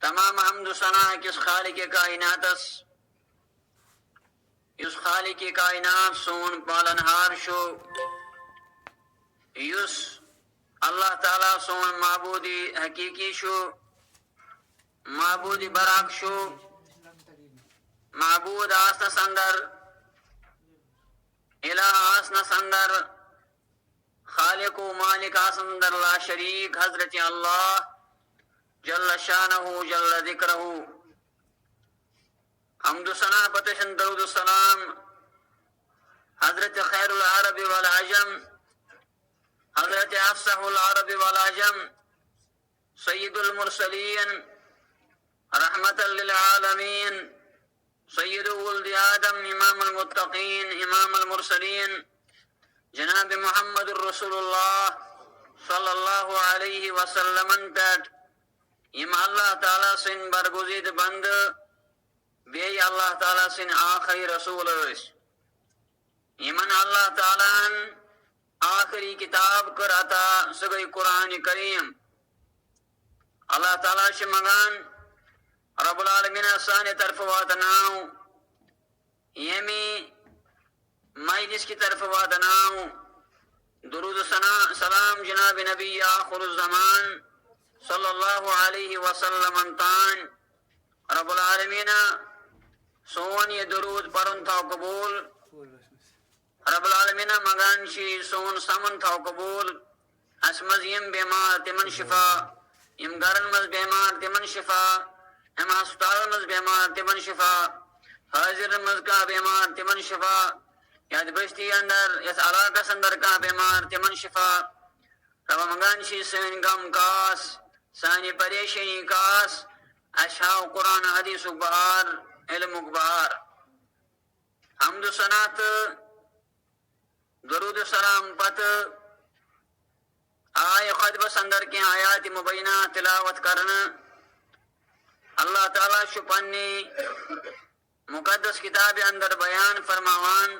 تمام حمد و ثنا کس خالق کائناتس یس خالق کائنات سون پالنہار شو یس اللہ تعالیٰ سون معبودی حقیقی شو معبودی براک شو معبود آسنا سندر الہ آسنا سندر خالق و مالک آسندر لا شریک حضرت اللہ جل شانہ جل ذکرہ حمد و ثنا پتشن درود السلام حضرت خیر العرب والعجم حضرت افصح العرب والعجم سید المرسلین رحمت للعالمین سید ولد آدم امام المتقین امام المرسلین جناب محمد الرسول اللہ صلی اللہ علیہ وسلم پیٹ یم اللہ تعالیٰ سن برگزید بند بی اللہ تعالیٰ سن آخری رسول اس یمن اللہ تعالیٰ آخری کتاب کر عطا سگئی قرآن کریم اللہ تعالیٰ سے مگان رب العالمین سانی طرف واتناو یمی مجلس کی طرف واتناو درود سلام جناب نبی آخر الزمان صلی اللہ علیہ وسلم انتان رب العالمین سون یہ درود پرن تھا قبول رب العالمین مگان شی سون سمن تھا قبول اسمز یم بیمار تمن شفا یم گرن مز بیمار تمن شفا یم ہسپتال مز بیمار تمن شفا حاضر مز کا بیمار تمن شفا یاد بستی اندر یس علاقہ سندر کا بیمار تمن شفا رب مگان شی سین غم کاس سانی پریشانی کاس اشاو قرآن حدیث بہار علم بہار حمد و ثنات درود سلام پت آئے خطبہ سندر کے آیات مبینہ تلاوت کرنا اللہ تعالیٰ شپنی مقدس کتاب اندر بیان فرماوان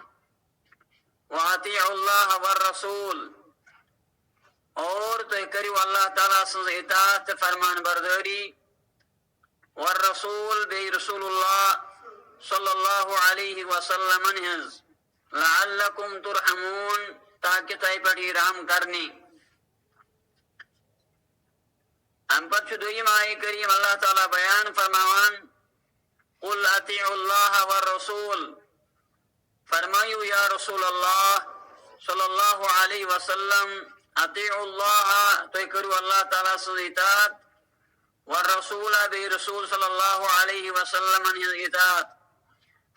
وَأَطِيعُوا اللَّهَ وَالرَّسُولِ اور تو کریو اللہ تعالیٰ سے اطاعت فرمان برداری والرسول بے رسول اللہ صلی اللہ علیہ وسلم انہز لعلکم ترحمون تاکہ تائی پڑھی رحم کرنی ہم پر چھدوئی آئے کریم اللہ تعالیٰ بیان فرماوان قل اطیعوا اللہ والرسول فرمائیو یا رسول اللہ صلی اللہ علیہ وسلم اطیعوا اللہ تو کرو اللہ تعالیٰ سے اطاعت والرسول بے رسول صلی اللہ علیہ وسلم انہز اطاعت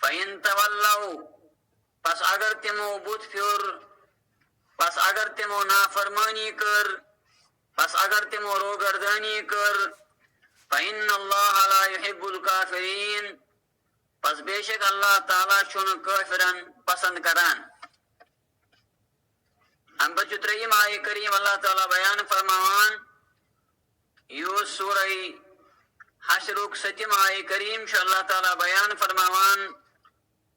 فَإِن تَوَلَّوْا پس اگر تمو بت پھر پس اگر تمو نافرمانی کر پس اگر تمو روگردانی کر فَإِنَّ اللَّهَ لَا يُحِبُّ الْكَافِرِينَ پس بے شک اللہ تعالیٰ چون کافران پسند کران ہم بچتریم آئے کریم اللہ تعالیٰ بیان فرماوان یو سورہ حشرک ستیم آئے کریم شاء اللہ تعالیٰ بیان فرماوان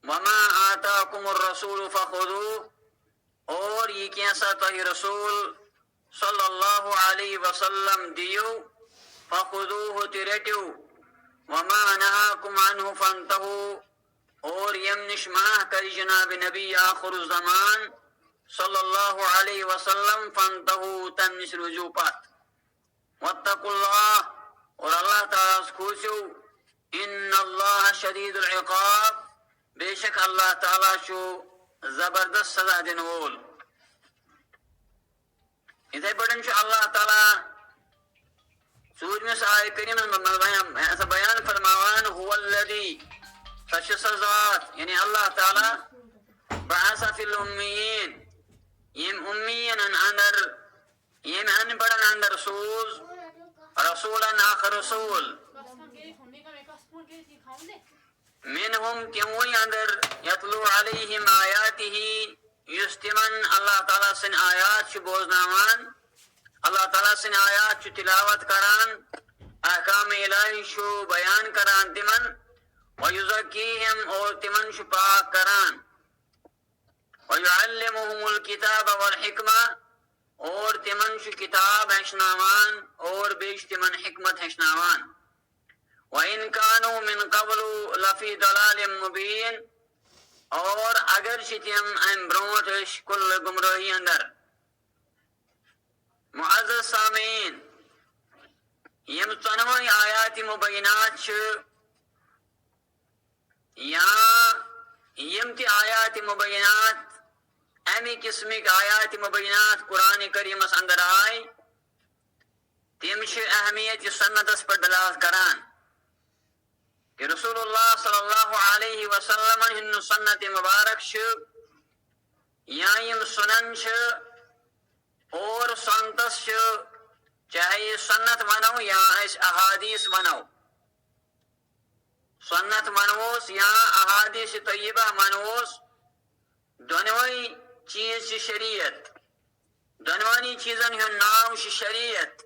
وَمَا آتَاكُمُ الرَّسُولُ فَخُذُوهُ اور یہ کیسا تہی رسول صلی اللہ علیہ وسلم دیو فَخُذُوهُ تِرَٹِو وَمَا نَهَاكُمْ عَنْهُ فَانْتَهُ اور یم نشماہ کری جناب نبی آخر الزمان صلی اللہ علیہ وسلم فَانْتَهُ تنس رجوع پات وَاتَّقُوا اللَّهِ اور اللہ تعالیٰ سکوچو ان اللہ شدید العقاب بے شک اللہ تعالیٰ شو زبردست سزا دنول ادھے بڑھن شو اللہ تعالیٰ سورج میں سے آئے کریم ایسا بیان فرماوان هو الذی فشس ذات یعنی اللہ تعالیٰ بعث فی الامیین یم امیین اندر یم ان بڑھن اندر سوز رسولا آخر رسول منہم تیموئی اندر یتلو علیہم آیاتہ یستمن اللہ تعالیٰ سن آیات چو بوزناوان اللہ تعالیٰ سن آیات چو تلاوت کران احکام الہی شو بیان کران تمن ویزکیہم اور تمن شو پاک کران ویعلمہم الکتاب والحکمہ اور تمن شو کتاب ہشناوان اور بیش تمن حکمت ہشناوان وَإِن كَانُوا مِن قَبْلُ لَفِي ضَلَالٍ مُبِينٍ اور اگر تم ام برونٹ کل گمراہی اندر. معزز سامعین، یم ژۄنوَے آیات مبینات چھ یا یم تہ آیات مبینات امی قسمک آیات مبینات قرآن کریمس اندر آئی تم چھ اہمیت سنتس پر دلالت کران کہ رسول اللہ صلی اللہ علیہ وسلم ہن سنت مبارک چھ یا یم سنن چھ اور سنتس چھ، چاہے یہ سنت ونو یا اس احادیث ونو، سنت منوس یا احادیث طیبہ منوس، دونوئی چیز چھ شریعت، دونوانی چیزن ہن نام چھ شریعت.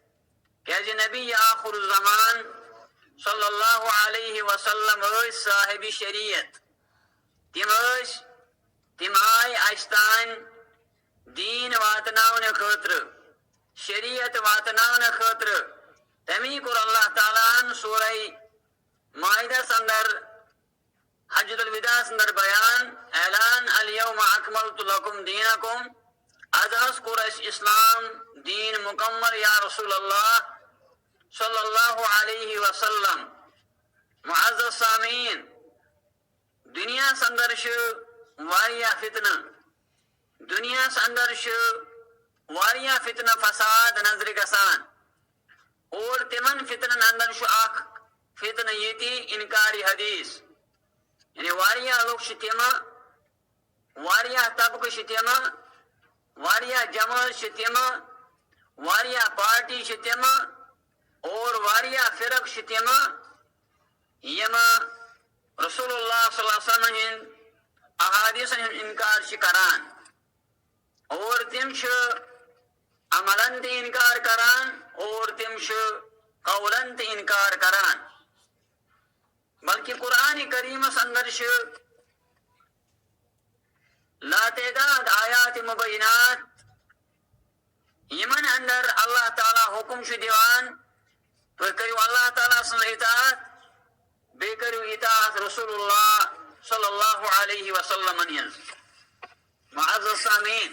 کہ نبی آخر الزمان صلی اللہ علیہ وسلم صاحب شریعت. تم آئی اشتان دین واتناون خاطر، شریعت واتناون خاطر. تمی کور اللہ تعالیٰ سورہ مائدہ اندر حجۃ الوداع اندر بیان اعلان الیوم اکملت لکم دینکم، ازہس کور اس اسلام دین مکمل یا رسول اللہ صلی اللہ علیہ وسلم. معزز سامعین، دنیا اندر واریاہ فتنہ، دنیا اندر واریاہ فتنہ فساد نظر گسان، اور تمن فتنن اندر اخ فتنہ یتی انکاری حدیث. یعنی واریاہ لوگ تم، واریاہ طبقہ تم، واریاہ جماعت تم، واریاہ پارٹی تم، اور واریاہ فرق تم یم رسول اللہ صلی اللہ علیہ وسلم ہند احادیث انکار کران، اور تم عملن تی انکار کران، اور تم قولن تی انکار کران. بلکہ قرآن کریم اندر لاتعداد آیات مبینات یمن اندر اللہ تعالی حکم دیوان تو کرو اللہ تعالیٰ سن اطاعت، بے کرو اطاعت رسول اللہ صلی اللہ علیہ وسلم. معزز سامعین،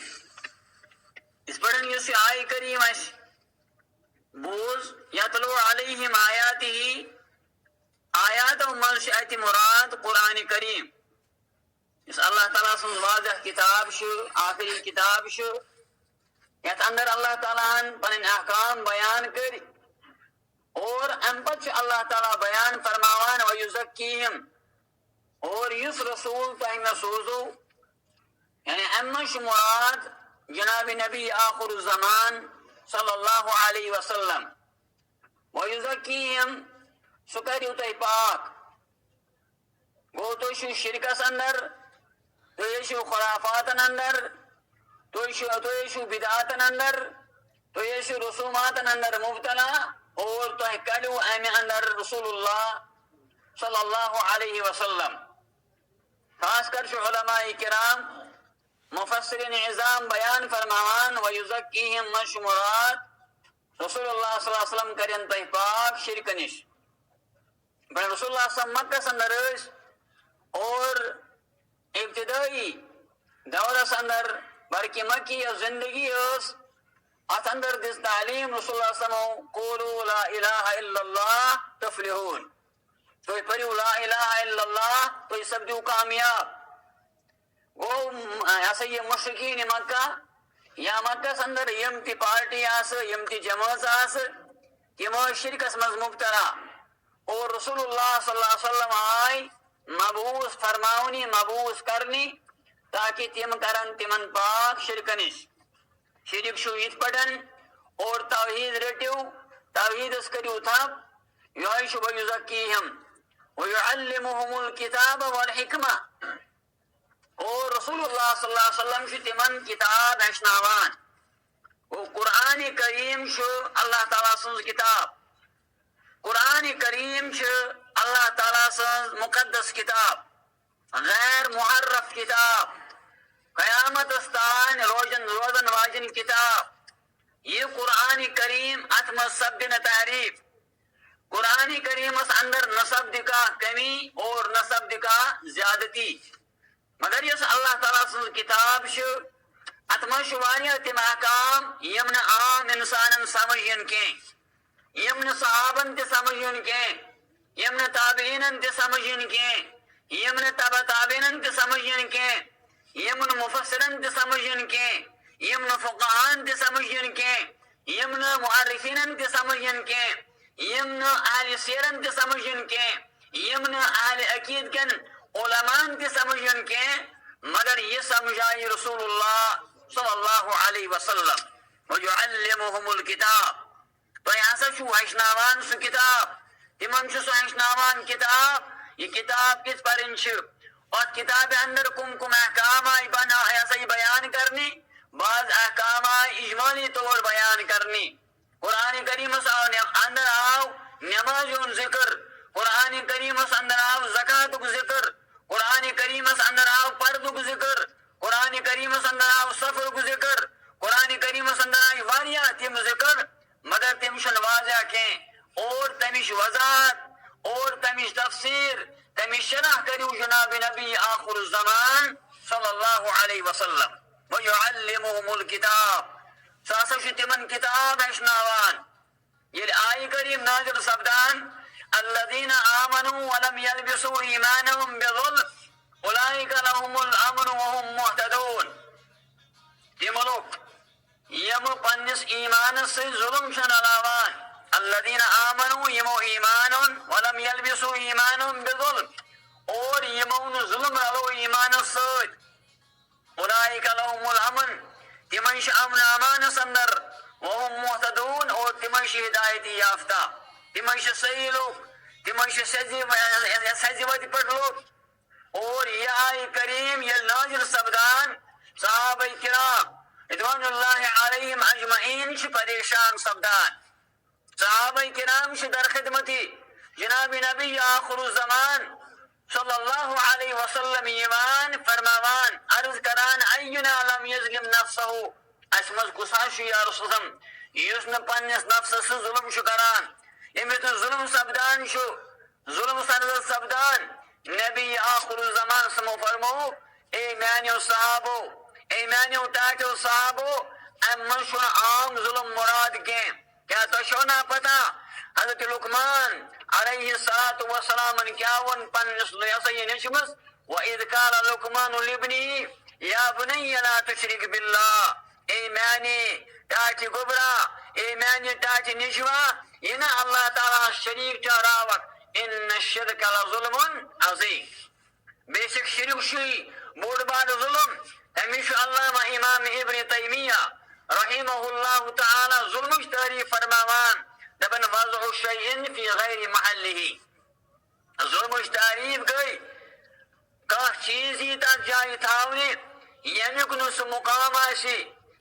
اس پڑھن یس آئی کریم اس بوز یتلو علیہم آیاتی، آیات و منش ایت مراد قرآن کریم. اس اللہ تعالیٰ سن واضح کتاب آخری کتاب یت اندر اللہ تعالیٰ پن احکام بیان کر، اور ام پت اللہ تعالیٰ بیان فرماوان ویزکیہم، اور یس رسول تہ سوزو، یعنی امش مراد جناب نبی آخر الزمان صلی اللہ علیہ وسلم. ویزکیہم سہ کریو تہ پاک. گو تو شرکس اندر، تو خرافاتن اندر، تو بدعاتن اندر، تو رسوماتن اندر مبتلا، اور تو کڑو امی اندر رسول اللہ صلی اللہ علیہ وسلم. خاص کر علماء کرام مفسرین عظام بیان فرماوان ویزکیہم مراد رسول اللہ صلی اللہ علیہ وسلم کرن تہ پاک شرک نش. بل رسول اللہ صلی اللہ علیہ وسلم مکہ اندر اور ابتدائی دورس اندر برکی مکی زندگی ات اندر دس تعلیم رسول اللہ صلی اللہ علیہ وسلم قولوا لا الہ الا اللہ تفلحون، تو پڑھو لا الہ الا اللہ تو سبدو کامیاب. گو ایسا یہ مشرکین مکہ یا مکہ اندر یم تی پارٹی یم تی جماعت تم شرکس مز مبتلا، اور رسول اللہ صلی اللہ علیہ وسلم آئی مبعوث فرماونی، مبعوث کرنی تاکہ تم کرن تمن پاک شرک نش. شرک یت پڑھن اور توحید رٹو، توحید اس کریو تھپ یعیش ویزکیہم ویعلمہم الکتاب والحکمہ. اور رسول اللہ صلی اللہ علیہ وسلم تمن کتاب ہشناوان. وہ قرآن کریم اللہ تعالیٰ سن کتاب، قرآن کریم اللہ تعالیٰ سن مقدس کتاب، غیر محرف کتاب، قیامت استان روزن واجن کتاب. یہ قرآن کریم اتم سبن تعریف، قرآن کریم اندر نصب دکا کمی اور نصب دکا زیادتی مگر یس اللہ تعالیٰ سن کتاب اتما واریاہ تم احکام یم نہ عام انسان سمجھن کی یم نہ صحابن تہ سمجھن کی یم نہ تابعین تہ سمجھن کی یم نہ تبع تابعین تہ سمجھن کی یم نہ مفسرن تہ سمجھن کی یم نہ فقہان تہ سمجھن کی یم نہ معرفین تہ سمجھن کی یم نہ اہل سیرن تہ سمجھن کی یم نہ اہل عقید کن علماء تہ سمجھن کی مگر یہ سمجھائی رسول اللہ صلی اللہ علیہ وسلم وَيُعَلِّمُهُمُ الْكِتَابِ تو یہاں سے ہشناوان سو کتاب تمن سو ہشناوان کتاب یہ کتاب کس پرن اور کتاب اندر کم کم احکام آئی بنا ایسا ہی بیان کرنی بعض احکام آئی اجمالی طور بیان کرنی قرآن کریم اندر آو نماز ذکر قرآن کریم اندر آو زکاة ذکر قرآن کریم اندر آو پردو ذکر قرآن کریم اندر آو سفر ذکر قرآن کریم اندر آئی واریاہ تم ذکر مگر تم شن واضح کے اور تمش وضاحت اور تمش تفسیر تمش شرح کریو جناب نبی آخر الزمان صلی اللہ علیہ وسلم وَيُعَلِّمُهُمُ الْكِتَابِ ساسا شتمن کتاب اشناوان یہ آئی کریم نازل سبدان الذين آمنوا ولم يلبسوا إيمانهم بظلم أولئك لهم الأمن وهم مهتدون تملوك يمو پنس ایمان سے ظلم شن علاوان الذين آمنوا يمو ایمان ولم يلبسوا ایمانهم بظلم اور یمون ظلم رلو ایمان سید أولئك لهم الأمن تمنش امن امان سندر وهم مهتدون اور تمنش ہدایتی یافتہ تمنش صحیح لوگ تمنش سجیوتی پر لوگ اور یہ آئی کریم یہ نازل سبدان صحابہ کرام رضوان اللہ علیہم اجمعین پریشان سبدان صحابہ کرام در خدمتی جناب نبی آخر الزمان صلی اللہ علیہ وسلم ایمان فرماوان عرض کران اینا لم یظلم نفسه اسمز گساشو یا رسول اللہ یسن پنس نفس سے ظلم شو کران یمی تو ظلم سبدان شو ظلم سرد سبدان نبی آخر الزمان سمو فرمو اے مانیو صحابو اے مانیو تاکیو صحابو امن شو عام ظلم مراد کے کیا تو شونا پتا حضرت لقمان علیہ السلام کیاون پنس لیسی نشمس وَإِذْ قَالَ لُقْمَانُ لِابْنِهِ يَا بُنَيَّ لَا تُشْرِكْ بِاللَّهِ اے مانی تاچی گبرا اے مانی تاچی نشوا یہ اللہ تعالیٰ شریک چاراوت ان الشرک لظلم عظیم بے شک شرک شوی بوڑ بار ظلم ہمیشہ علامہ امام ابن تیمیہ رحمہ اللہ تعالی ظلم تعریف فرماوان دبن وضع شیئن فی غیر محلہی ظلم تعریف گئی کہ چیز ہی تک جائی تھاونی یمیک نس مقام آشی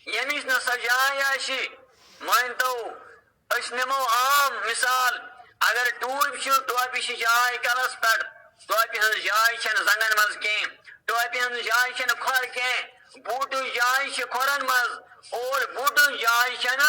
یمیش نس جائی آشی مانتو اس نمو عام مثال اگر ٹوپ چھو ٹوپی چھ جائی کلس پر ٹوپی ہن جائی چھن زنگن مز کیں ٹوپی ہن جائی چھن کھور کیں بوٹو جائی چھ کھورن مز اور بوٹو جائی چھن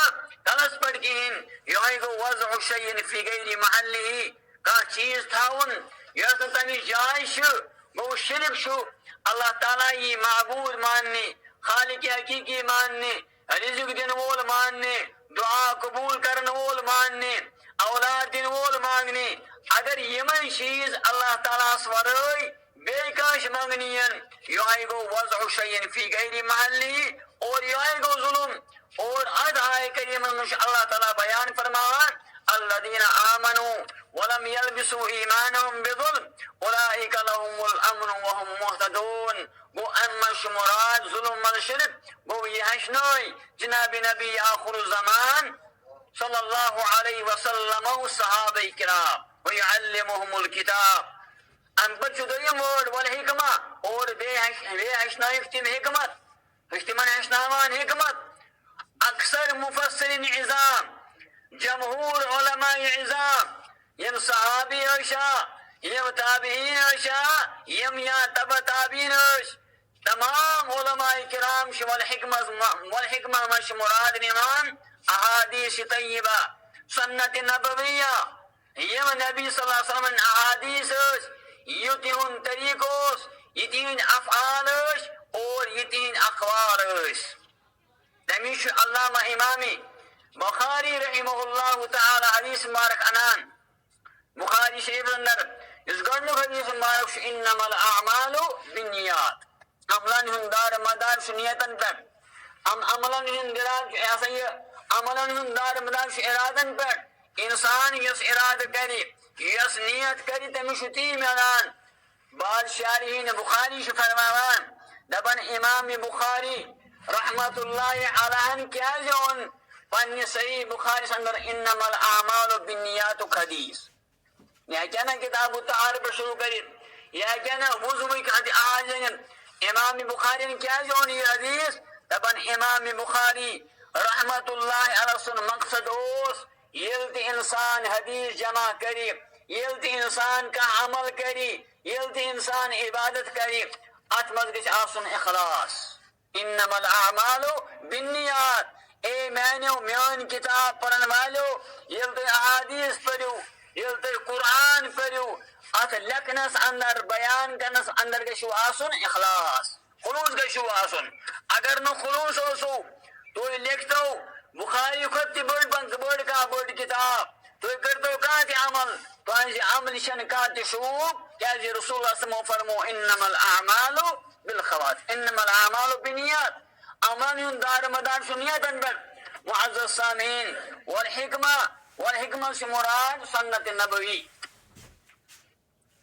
کلس پر کہیں یہاں گو وضع شیئن فی غیر محلی کہ چیز تھاون یس تمی جائی چھو وہ شرک شو اللہ تعالیٰ یہ معبود ماننے خالق حقیقی ماننے رزق دن وول ماننے دعا قبول کرن وول ماننے اولاد دن وول مانگنے اگر یمن چیز اللہ تعالیٰ سورائی بے کاش مانگنین یہ گو وضع شیئن فی غیر محلی اور یہ گو ظلم اور ادھائے کریم اللہ تعالیٰ بیان فرماوان الذين آمنوا ولم يلبسوا إيمانهم بظلم أولئك لهم الأمن وهم مهتدون گو امش مراد ظلم الشرک گو یہشنوی جناب نبی آخر الزمان صلی اللہ علیہ وسلم و صحابہ کرام ويعلمهم الكتاب ام بچو دوی مورد والحکمہ اور بے حشنوی اختم حکمت اختمان حشناوان حکمت اکثر مفسرین عظام جمہور علماء عظام یم صحابی اشا یم تابعین اشا یم یا تبع تابعین اش تمام علماء کرام والحکمہ مش مراد نمان احادیث طیبہ سنت نبویہ یم نبی صلی اللہ علیہ وسلم احادیث یہ تہند طریق یہ تہند افعال اور یہ تہند اقوال تمیش علامہ امام بخاری رحمہ اللہ تعالی حدیث مبارک انان بخاری شریف اندر اس گرنو حدیث مبارک انما الاعمال بالنیات عملن ہند دار مدار نیتن پر عملن ہند ایسا یہ عملن ہند دار مدار ارادن پر انسان یس اراد کری یس نیت کری تمیش تی میدان بعض شارحین بخاری سے فرماوان دبن امام بخاری رحمت اللہ علیہ کیا جون پنی صحیح بخاری سندر انما الاعمال بالنیات حدیث یا کیا نا کتاب التعارف شروع کری یا کیا نا وضوئی کہ آج امام بخاری نے کیا جون یہ حدیث دبن امام بخاری رحمت اللہ علیہ سن مقصد اوس یلت انسان حدیث جمع کری یلت انسان کا عمل کری یلت انسان عبادت کری اتمز گچ آسن اخلاص انما الاعمال بالنیات اے مینو میون کتاب پڑھن والو یلت احادیث پڑھو یلت قرآن پڑھو ات لکھنس اندر بیان کرنس اندر گشو آسن اخلاص خلوص گشو آسن اگر نو خلوص ہوسو تو لکھتو بخاری خود بڑ کا بڑ کتاب تو کرتو کانتی عمل تو انجی عمل شن کانتی شوق کیا جی رسول اللہ صلی اللہ علیہ وسلم فرمو انما الاعمال بالخوات انما الاعمال بالنیات عمل یون دار مدار سنیتن پر معزز السامعین والحکمہ سے مراد سنت نبوی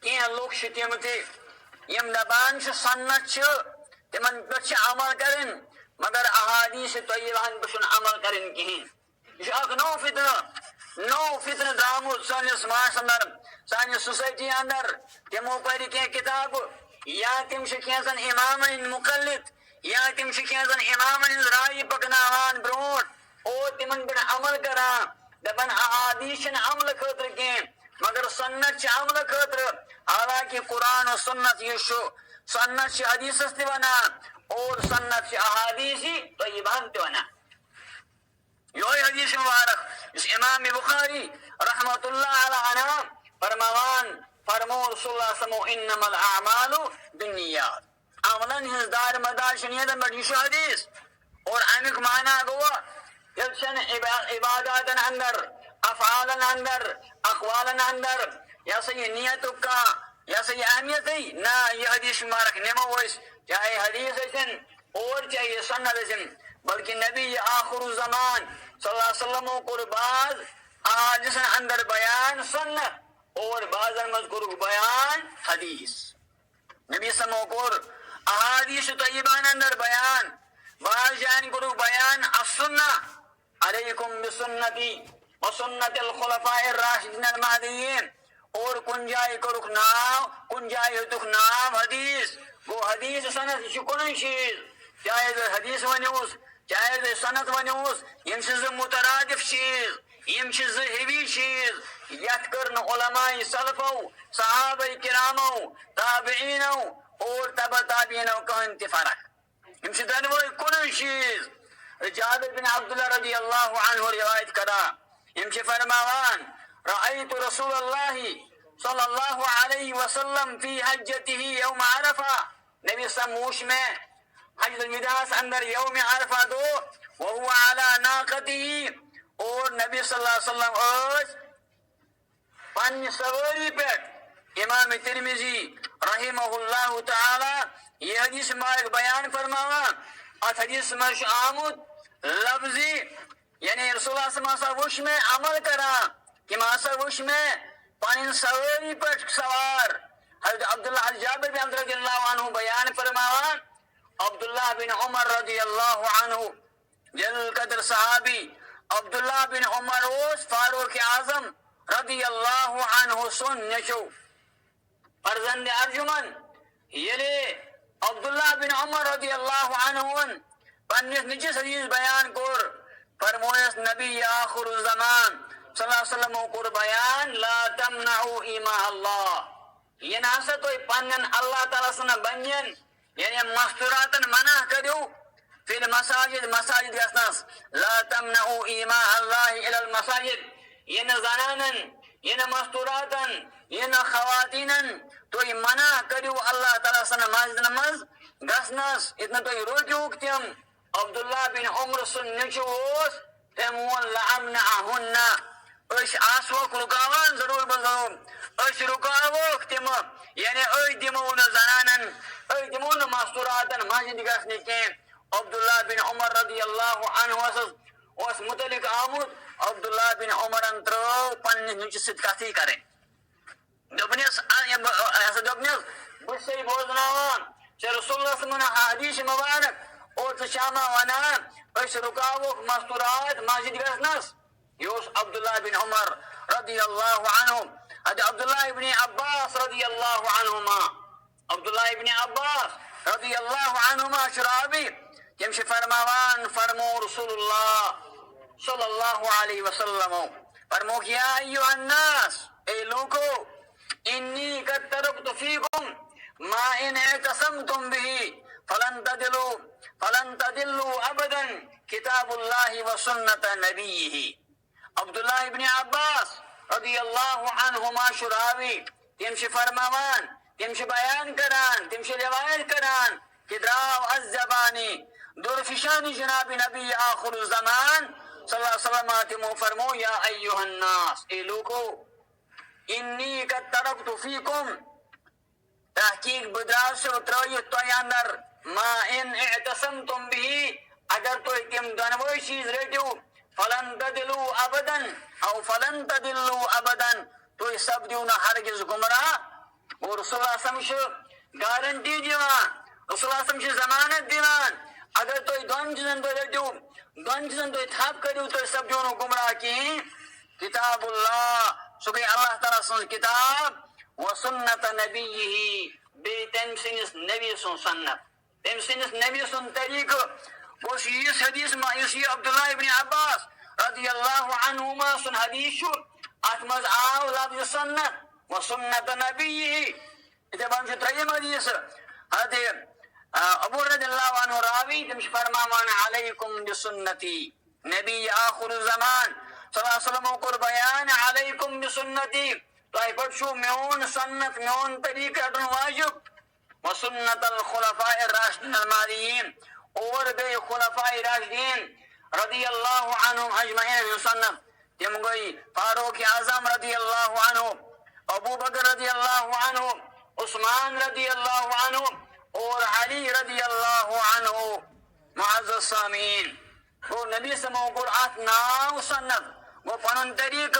کیا لوگ شتیمتی یم دبان سے سنت چھ تمن پر عمل کرن مگر احادیث طیبہن پر عمل کرن کہیں یہ اک نو فتنہ درامت سانس معاش اندر سانس سوسائٹی اندر تمو پر کی کتاب یا تم شکیزن امامن مقلد یا تم شکیزن امامن رائی پکناوان بروٹ او تمن پر عمل کران دبن احادیث عمل خطر کی مگر سنت چھ عمل خطر حالانکہ قرآن و سنت یہ شو سنت چھ حدیث استی بنا اور سنت چھ احادیثی طیبان تی بنا یہ حدیث مبارک اس امام بخاری رحمت اللہ علیہ فرموان فرمو رسول اللہ صلی اللہ علیہ وسلم انما الاعمال بالنیات عملن ہز دار مدار شنیدن بڑی شو حدیث اور امک معنی گوا یلشن عباداتن اندر افعالن اندر اقوالن اندر یا سی نیتو کا یا سی اہمیت ہے نا یہ حدیث مبارک نمو ویس چاہے حدیث ایسن اور چاہے سنت ایسن بلکہ نبی آخر زمان صلی اللہ علیہ وسلم کو بعض احادیث اندر بیان سنت اور بعض مذکور بیان حدیث نبی صلی اللہ علیہ وسلم کو احادیث طیبان اندر بیان بعض جان کو بیان السنہ علیکم بسنتی وسنت الخلفاء الراشدین المہدیین اور کنجائی کو رکھناو کنجائی تک نام حدیث وہ حدیث سنت شکنن شیز چاہے حدیث ونیوس چاہے سنت ونیوس یم چیز مترادف چیز یم چیز ہیوی چیز یت کرن علماء سلفو صحابہ کرامو تابعینو اور تبع تابعینو کہن تی فرق یم چیز دنوئی کنن چیز جابر بن عبداللہ رضی اللہ عنہ روایت کرا یم چیز فرماوان رأیت رسول اللہ صلی اللہ علیہ وسلم فی حجته یوم عرفہ نبی سموش میں حج الوداع اندر یوم عرفہ دو وهو على ناقته اور نبی صلی اللہ علیہ وسلم اس پن سواری پر امام ترمذی رحمہ اللہ تعالی یہ حدیث مبارک بیان فرماوا اس حدیث میں آمد لفظی یعنی رسول اللہ صلی اللہ علیہ وسلم میں عمل کرا کہ ماسا وش میں پن سواری پر سوار حضرت عبداللہ جابر بن عبد رضی اللہ عنہ بیان فرماوا عبداللہ بن عمر رضی اللہ عنہ جل قدر صحابی عبداللہ بن عمر اوس فاروق اعظم رضی اللہ عنہ سن نشو فرزند ارجمن یلی عبداللہ بن عمر رضی اللہ عنہ پنس نچس حدیث بیان کر فرمویس نبی آخر الزمان صلی اللہ علیہ وسلم کو بیان لا تمنعوا ایماء اللہ یہ ناسا تو پنن اللہ تعالیٰ سنا بنین یعنی مستوراتن منع کرو فی المساجد مساجد یسناس لا تمنعوا ایماء اللہ الى المساجد یہ زنانن یہ نہ مستوراتن یہ نہ خواتینن تو منع کرو اللہ تعالیٰ سن مسجد مز گسنس اتنا تو روکیو تم عبداللہ بن عمر سن نچو تم وون لأمنعہن اش آسوک رکاوان ضرور بضرور اش رکاوک تم یعنی اش دمون زنانن اش دمون مستوراتن مسجد گسنی کین عبداللہ بن عمر رضی اللہ عنہ اس متعلق آمود عبداللہ بن عمر انترو پنہ نچ ست کتھی کریں دوپنس بس بوزناوان رسول اللہ صلی اللہ حدیث مبارک اور شامہ ونان اس رکاوک مستورات مسجد گسنس یوس عبداللہ بن عمر رضی اللہ عنہ عبداللہ بن عباس رضی اللہ عنہما عبداللہ بن عباس رضی اللہ عنہما شرابی تمشی فرماوان فرمو رسول اللہ صلی اللہ علیہ وسلم فرمو یا ایوہ الناس اے لوگو انی قد ترکت فیکم ما ان اعتصمتم به فلن تدلوا ابدا کتاب اللہ و سنت نبیہ عبداللہ ابن عباس رضی اللہ عنہما شراوی تمشی فرماوان تمشی بیان کران تمشی روایت کران کہ دراو از زبانی درفشان جناب نبی آخر الزمان صلی اللہ علیہ وسلم تمو فرمو یا ایوہ الناس اے لوگو انی قد ترکت فیکم تحقیق بدراو سے اترویت تو اندر ما ان اعتصمتم بھی اگر تو تم دنوی چیز ریٹو فلن تدلو ابدا او فلن تدلو ابدا تو سب دیونا ہرگز گمراہ اور رسول اللہ صلی اللہ علیہ وسلم گارنٹی دیوان رسول اللہ صلی اللہ علیہ وسلم ضمانت دیوان اگر تو دون چیزن تو ریٹو دون چیزن تو اتحاب کریو تو سب دیونا گمراہ کی کتاب اللہ سبحان اللہ تعالیٰ سن کتاب و سنت نبیہ بے تم سنس نبی سن سنت تم سنس نبی سن طریق اس یہ حدیث ما یہ عبداللہ ابن عباس رضی اللہ عنہما سن حدیث شو اتمز آو لفظ سنت و سنت نبیہ اتبان شو تریم حدیث حدیث ابو رضی اللہ عنہ راوی تمش فرمامان علیکم بسنتی نبی آخر الزمان صلی اللہ علیہ وسلم کو بیان علیکم بسنتی تو ای پڑھشو میون سنت میون طریقہ ادن واجب و سنت الخلفاء الراشدین الماضیین اور بے خلفاء راشدین رضی اللہ عنہم اجمعین سنت تم گئی فاروق اعظم رضی اللہ عنہ ابو بکر رضی اللہ عنہ عثمان رضی اللہ عنہ اور علی رضی اللہ عنہ معزز سامین وہ نبی سمو قرآت ناو سنت وہ پنن طریق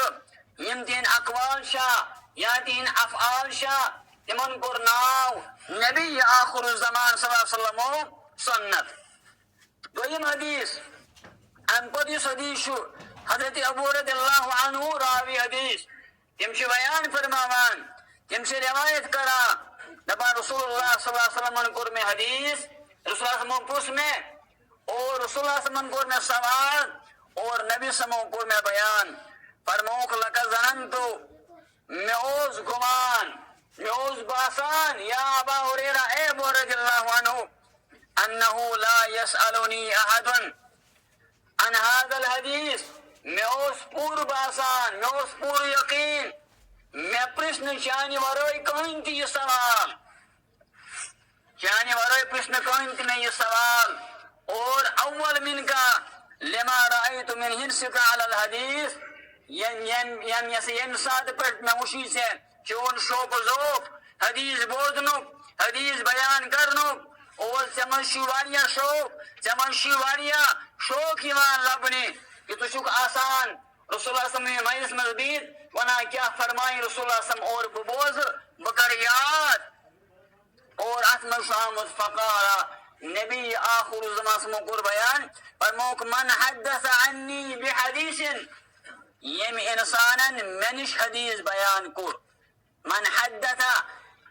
یم تین اقوال شاہ یا تین افعال شاہ تمن کر ناو نبی آخر الزمان صلی اللہ علیہ وسلم سنت دویم حدیث ان پدیس حدیث شو حضرت ابو رضی اللہ عنہ راوی حدیث تمشی بیان فرماوان تمشی روایت کرا دبا رسول اللہ صلی اللہ علیہ وسلم کر میں حدیث رسول اللہ صلی اللہ علیہ وسلم پوس میں اور رسول اللہ صلی اللہ علیہ وسلم کر میں سوال اور نبی صلی اللہ علیہ وسلم کر میں بیان فرموک لکا زننتو میعوز گمان میعوز باسان یا ابا حریرہ اے ابو رضی اللہ عنہ انہو لا یسألونی احد عن هذا الحدیث میعوز پور باسان میعوز پور یقین میں پرشن شانی وروئی کہیں تھی یہ سوال شانی وروئی پرشن کہیں تھی میں یہ سوال اور اول من کا لما رأیت من حرصک علی الحدیث یم ساتھ پٹ میں اسی سے چون شوق ذوق حدیث بوزنو حدیث بیان کرنو اور چمنشی واریا شوق ایمان لبنی کہ تو شک آسان رسول اللہ صلی اللہ علیہ وسلم مجلس مزبید ونا کیا فرمائی رسول اللہ صلی اللہ علیہ وسلم اور ببوز بکریات اور اتم شامت فقارا نبی آخر الزمان سے مقر بیان فرموک من حدث عنی بحدیث یم انسانا منش حدیث بیان کر من حدث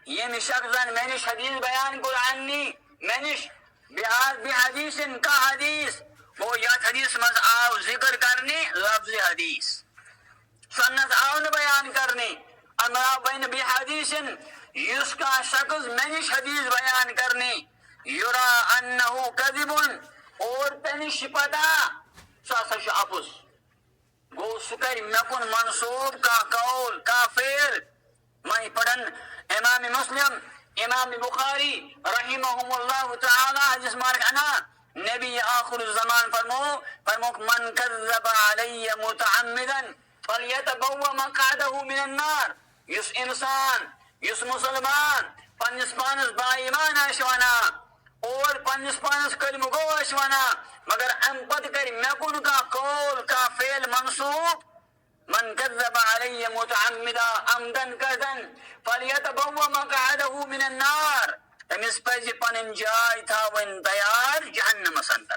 یم شخصا منش حدیث بیان کر عنی منش بحدیث کا حدیث وہ یاد حدیث مز آو ذکر کرنے لفظ حدیث سنت آو نہ بیان کرنے امرا بین بحدیث یس کا شخص منش حدیث بیان کرنے یرا انہو کذب اور تنش پتا ساسش اپس گو سکر مکن منصوب کا قول کا فعل میں پڑھن امام مسلم امام بخاری رحمہم اللہ تعالی حدیث مارک انا نبی آخر الزمان فرمو من کذب علی متعمدا فلیتبوا مقعده من النار. یس انسان یس مسلمان پنس پانس با ایمان اشوانا اور پنس پانس کلمہ گو اشوانا مگر ام پت کر مکن کا قول کا فعل منصوب من كذب علي متعمدا عمدا كذا فليتبوأ مقعده من النار. تمس پزِ پنن جاے تھاون تیار جہنمس اندر.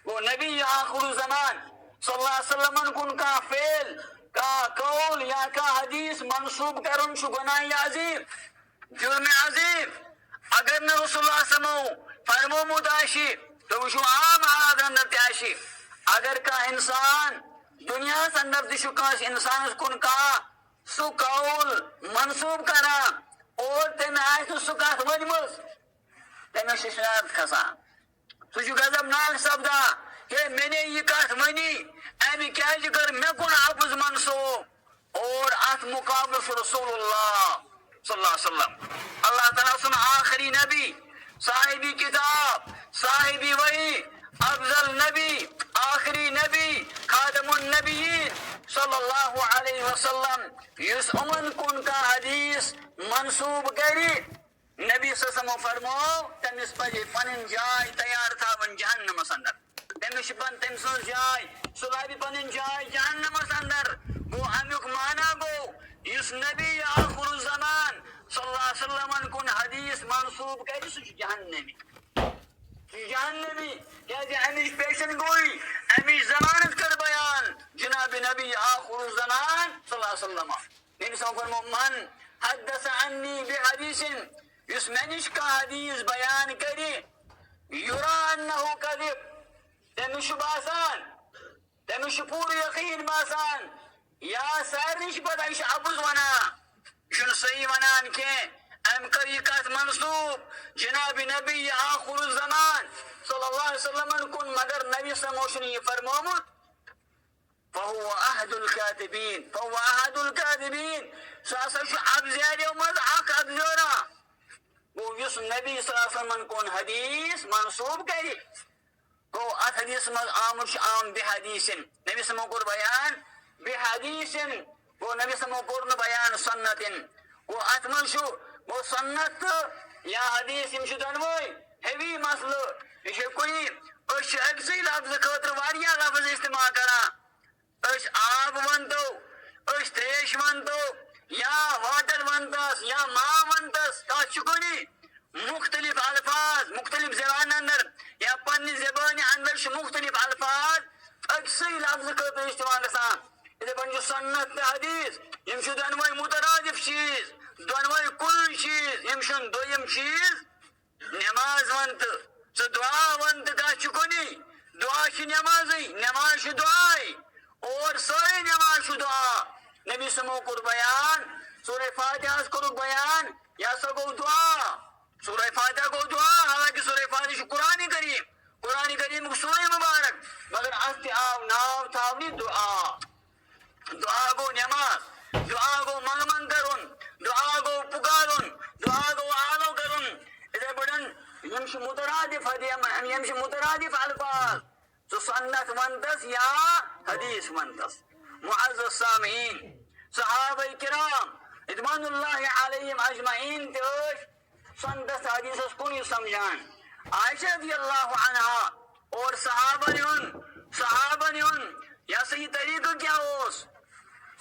وہ نبی آخر زمان صلی اللہ علیہ وسلم کن کا فعل کا قول یا کا حدیث منسوب کرن چھ گناہ عظیم جرم عظیم. اگر نہ رسول اللہ صلی اللہ علیہ وسلم فرمومت آشی تو وشو عام حالات اندر تیاشی. اگر کا انسان دنیا اندر دشکاش انسان کن کا سو قول منسوب کرا اور تمہیں آئے سو کات ونمس تمہیں ششرات کھسان سو غضب ناک سپدا کہ میں نے یہ کات ونی امی کیا کر میں کن حافظ منسوب اور ات مقابل رسول اللہ صلی اللہ علیہ وسلم اللہ تعالیٰ سن آخری نبی صاحبی کتاب صاحبی وحی افضل نبی آخری نبی خاتم النبیین صلی اللہ علیہ وسلم یس امن کن کا حدیث منسوب کری نبی صلی اللہ علیہ وسلم فرمو تمس پجے پنن جائے تیار تھا ون جہنم اندر تمس پن تم سن جائے سلابی پنن جائے جہنم اندر وہ امیک مانا گو یس نبی آخر الزمان صلی اللہ علیہ وسلم کن حدیث منسوب کری سو جہنمی جہنمی کہ امیش پیشن گوئی امیش زمانت کر بیان جناب نبی آخر الزمان صلی اللہ علیہ وسلم نبی صلی اللہ علیہ وسلم من حدث عنی بحدیث یس منش کا حدیث بیان کری یرا انہو کذب تمش باسان تمش پور یقین باسان یا سارنش بدائش ابوز ونا شن صحیح ونان کے ام کریقات منصوب جناب نبی آخر الزمان صلی اللہ علیہ وسلم کن مگر نبی سموشنی فرمومت فهو احد الكاذبین ساسش اب زیادہ مضحک اب زورا وہ یس نبی صلی اللہ علیہ وسلم کن حدیث منصوب کری تو ات حدیث مز آمش عام بحدیث نبی سمو کر بیان بحدیث وہ نبی سمو کر بیان سنت وہ ات من شو وہ سنت یا حدیث یم دنوئی ہیوی مسئلہ یہ کوئی اش اکسی لفظ خاطر واریا لفظ استعمال کرا اش آب ونتو اش تریش ونتو یا واٹر ونتس یا ماں ونتس تاچ کنی مختلف الفاظ مختلف زبان اندر یا پنی زبان اندر مختلف الفاظ اکسی لفظ خاطر استعمال کرا یہ بن سنت حدیث یم دنوئی مترادف چیز دونوئی کل چیز یمشن دویم چیز نماز ونت سو دعا ونت کا چکنی دعا چھ نمازی نماز چھ دعائی اور سوئی نماز چھ دعا نبی سمو کر بیان سورہ فاتحہ کرو بیان یا سگو دعا سورہ فاتحہ کو دعا حالانکہ سورہ فاتحہ قرآن کریم سورہ مبارک مگر استی آو ناو تھاونی دعا دعا گو نماز دعا گو مغمن کرن دعا گو پکارن دعا گو آلو کرن ادھر بڑھن یمش مترادف الفاظ تو سنت منتس یا حدیث منتس. معزز سامعین صحابہ کرام رضوان اللہ علیہم اجمعین تیوش سنتس حدیث اس کنی سمجھان عائشہ رضی اللہ عنہا اور صحابہ نے ان یا صحیح طریقہ کیا ہوس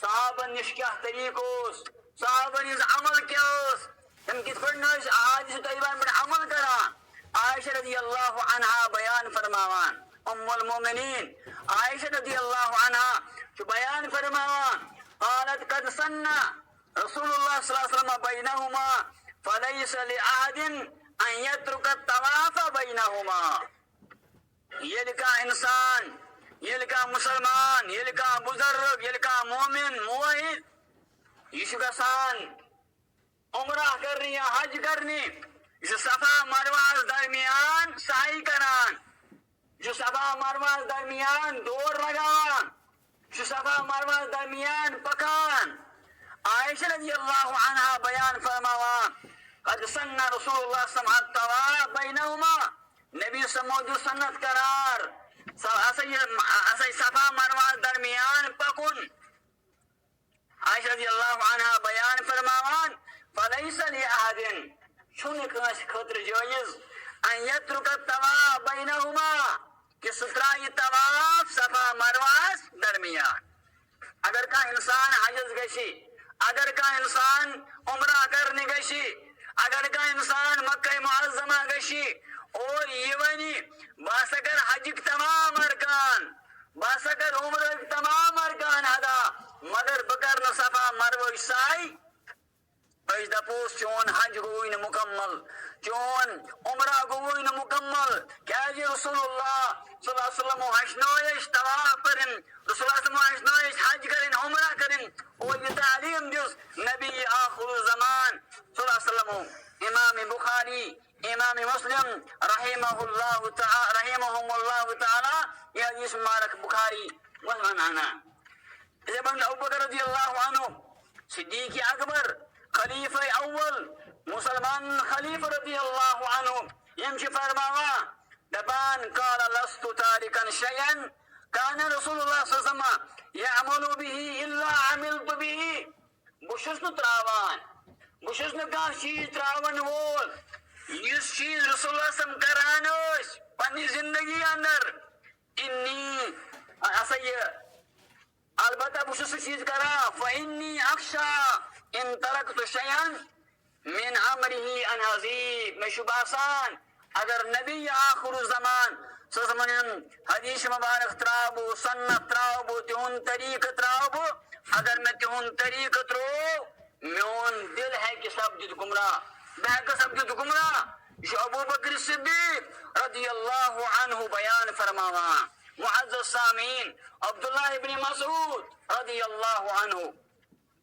صحابہ نش کیا طریق ہوس صحابہ نیز عمل کیا ہوس ہم کس پر نش احادیث طیبان پر عمل کرا. عائشہ رضی اللہ عنہا بیان فرماوان ام المومنین عائشہ رضی اللہ عنہا جو بیان فرماوان قالت قد سنہ رسول اللہ صلی اللہ علیہ وسلم بینہما فلیس لأحد ان یترک الطواف بینہما. یہ لکھا انسان یہ لکھا مسلمان یہ لکھا بزرگ یہ لکھا مومن موحد یہ شکسان عمرہ کرنی یا حج کرنی جو صفا مروہ درمیان سائی کران جو صفا مروہ درمیان دور لگان صفا مروہ درمیان پکان عائشہ رضی اللہ عنہا بیان فرماوان قد سن رسول اللہ صلی اللہ علیہ وسلم الطواف بینہما نبی سموجو سنت قرار اسی صفا مروہ درمیان پکن عائشہ رضی اللہ عنہا بیان فرماوان فلیس لأحد چھن کانس خطر جائز ان یترک الطواف بینہما کہ سترائی طواف صفا مروہ درمیان اگر کا انسان حجز گشی اگر کا انسان عمرہ کرنے گشی اگر کا انسان مکہ معظمہ گشی اور یہ ونی باسکر حج تمام ارکان باسکر عمرہ تمام ارکان ادا مگر بکر صفا مروہ سائی پیش دپوس چون حج گوئی مکمل چون عمرہ گوئی مکمل کیا جی رسول اللہ صلی اللہ علیہ وسلم حج نویش طواف کرن رسول اللہ صلی اللہ علیہ وسلم حج حج کرن عمرہ کرن اور یہ تعلیم دیس نبی آخر زمان صلی اللہ علیہ وسلم امام بخاری امام مسلم رحمهم اللہ تعالی یہ حدیث مبارک بخاری مسلم عنہ ابن ابو بکر رضی اللہ عنہ صدیق اکبر خلیفہ اول مسلمان خلیفہ رضی اللہ عنہ يمشي فرماوا دبان قال لست تاركا شيئا كان رسول الله صلى الله عليه وسلم يعمل به الا عملت به بشسن تراوان بشسن کا چیز تراون وول اس چیز رسول اللہ صلی اللہ علیہ وسلم کرانوش پنی زندگی اندر انی اسی البتہ بشس چیز کرا فانی اخشى ان ترکت شيئا من امره ان عظیم میں شباسان اگر نبی آخر الزمان سزمن حدیث مبارک ترابو سنت ترابو تہن طریق ترابو اگر میں تہن طریق ترو میون دل ہے کہ سب جد گمراہ بہک سب جد گمراہ جو ابو بکر صدیق رضی اللہ عنہ بیان فرماوان معزز سامین عبداللہ ابن مسعود رضی اللہ عنہ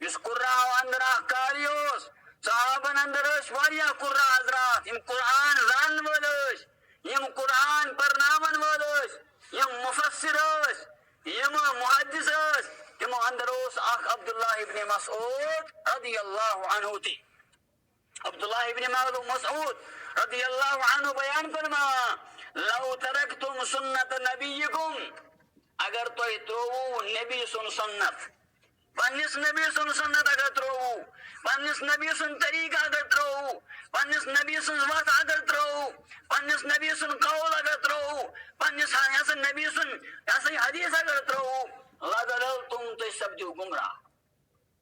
اس قرآن اندر احکاریوس صحابن اندرش واریا قرآن حضرات یم قرآن زان ولش یم قرآن پرنامن ولش یم مفسرش یم محدثش یم اندروس اخ عبداللہ ابن مسعود رضی اللہ عنہ تی عبداللہ ابن مسعود رضی اللہ عنہ بیان فرما لو ترکتم سنت نبیکم اگر تو اترو نبی سن سنت پنس نبی سن سنت اگر ترو پنس نبی سن طریقہ اگر ترو پنس نبی سن وقت اگر ترو پنس نبی سن قول اگر ترو پنس حسن نبی سن ایسی حدیث اگر ترو لگرل تم تو سب جو گمراہ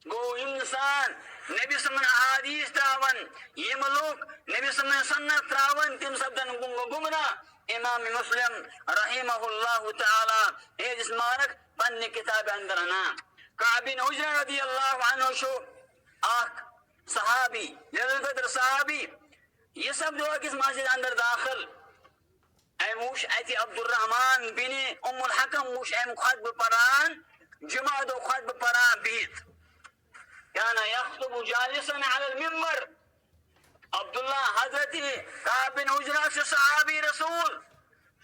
گو انسان نبی سن حدیث تراون یہ ملوک نبی سن سنت تراون تم سب دن گمراہ امام مسلم رحمہ اللہ تعالی یہ جس مارک پن کتاب اندر نام کعب بن عجرہ رضی اللہ عنہ شو آخ صحابی جلال قدر صحابی یہ سب جو کس مسجد اندر داخل اے موش ایتی عبد الرحمن بن ام الحکم موش اے خطب پران جماعت و خطب پران بیت كان يخطب جالسا على المنبر عبداللہ حضرت کعب بن عجرہ سے صحابی رسول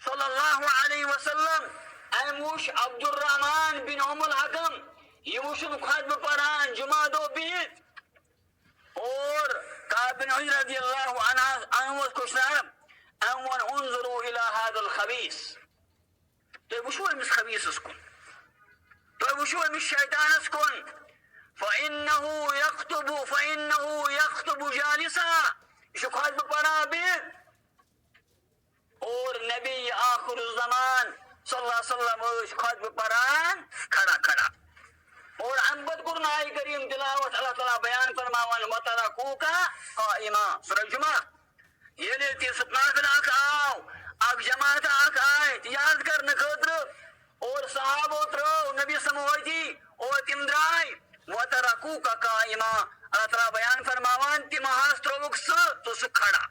صلی اللہ علیہ وسلم اے موش عبد الرحمن بن ام الحکم یہ موشن خطب پران جماعت و بیت اور کعب بن عجرہ رضی اللہ عنہ کو شرم امون انظروا الى هذا الخبيث تو وشو مش خبيث اسكن تو وشو مش شيطان اسكن فانه يخطب جالسا شو خطب پرابید اور نبی آخر الزمان صلی اللہ علیہ وسلم خطب پران کھڑا کھڑا اور عنبت قرآن کریم تلاوت اللہ تعالیٰ بیان فرماوان وترکوکا قائما سورہ جمعہ یہ لیتی ستنافل آکھ آو آکھ جماعت آکھ آئے یاد کرنے خطر اور صحابہ اترو نبی سمویتی اور تم درائی وترکوکا قائما اللہ تعالیٰ بیان فرماوان تی محاس تروکس تو سو کھڑا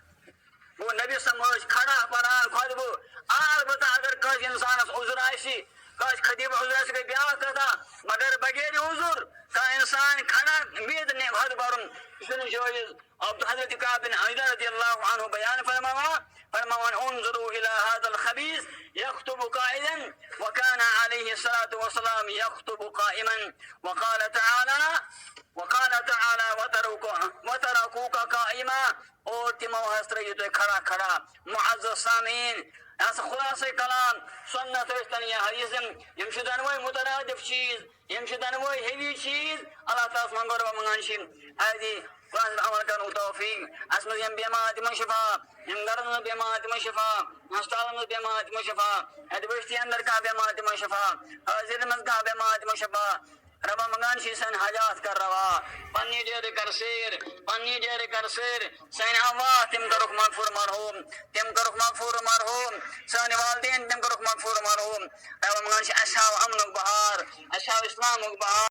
وہ نبی سمویت کھڑا پران خطب البتہ اگر کس انسان عذر آئیسی کاش خطیب حضرت کے بیاہ کتا مگر بغیر حضور کا انسان کھانا بید نے حد برن سن جوز عبد حضرت کعب بن عجلہ رضی اللہ عنہ بیان فرماوان انظروا الى هذا الخبيث يخطب قائدا وكان عليه الصلاة والسلام يخطب قائما وقال تعالى وتركوك قائما اور تمو حسرت کھڑا کھڑا معزز سامعین اس خلاص کلام سنت استنیہ حدیث یمشدن وہ مترادف چیز یمشدن وہ ہیوی چیز اللہ تعالی منگر و منگانشی هذه قرآن عمل کرنے توفیق اسم یم بیمات مشفا یم گردن بیمات مشفا ہسپتال بیمات مشفا ادوشتی اندر کا بیمات مشفا حاضر مز کا بیمات مشفا ربا منگان شی سن حاجات کر روا پنی دیر کر سیر سین آواز تم کرک مغفور مرحوم سانی والدین تم کرک مغفور مرحوم ربا منگان شی اشاو امن بہار اشاو اسلام بہار